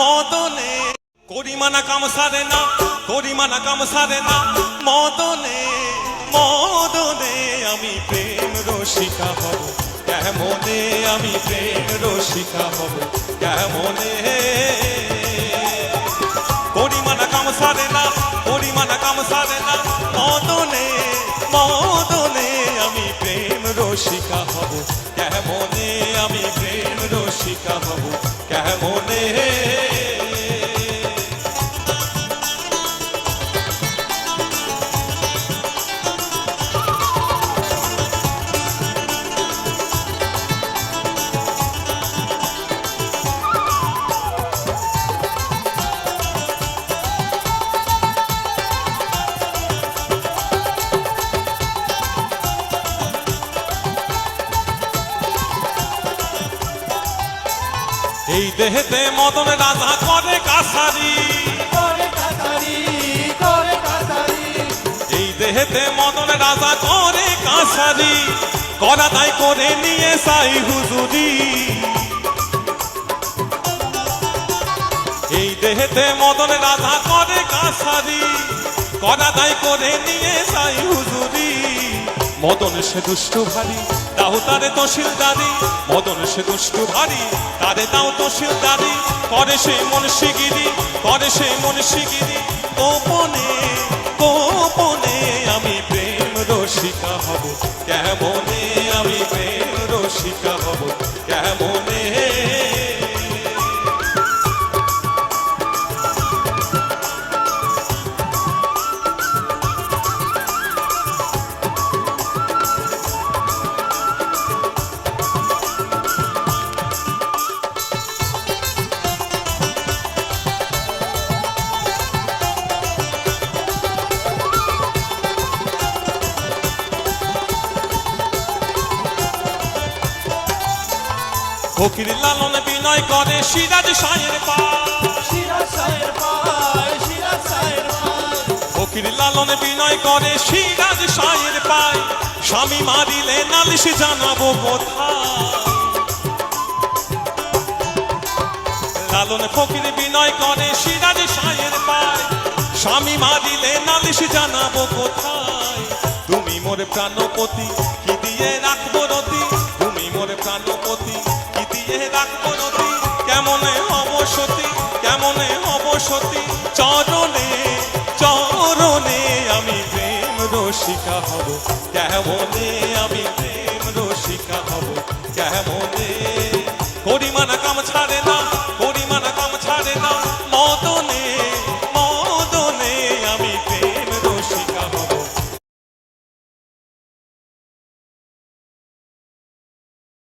মদনে করিমানা কাম সারে না, করিমানা কাম সারে না, মদনে মদনে আমি প্রেম রসিকা হব কেমনে, আমি প্রেম রসিকা হব কেমনে। করিমানা কাম সারে না, করিমানা কাম সারে না, মদনে মদনে আমি প্রেম রসিকা হব কেমনে, আমি প্রেম রসিকা হব কেমনে। এই দেহেতে মদন রাজা করে কাছারি, এই দেহেতে মদন রাজা করে কাছারি, করা দায় করে নিয়ে সাই হুজুরি। এই দেহেতে মদন রাজা করে কাছারি, করা দায় করে নিয়ে সাই হুজুরি। মদন সে দুষ্টু ভারী, দাও তারে তহসিলদারি, মদন সে দুষ্টু ভারী, তারে দাও তহসিলদারি। করে সে মুন্সিগিরি, করে সে মুন্সিগিরি, গোপনে গোপনে আমি প্রেম রসিকা হব কেমনে, আমি প্রেম রসিকা হব কেমনে। ফকির লালন বিনয় করে সিরাজ শাহের পায়, ফকির লালন বিনয় করে সিরাজ শাহের পায়। স্বামী মারিলে নালিশ জানাবো কোথায়, লালন ফকির বিনয় করে সিরাজ শাহের পায়। স্বামী মারিলে নালিশ জানাবো কোথায়। তুমি মোর প্রাণপতি কি দিয়ে রাখবো রতি, তুমি মোর প্রাণপতি কি দিয়ে রাখবো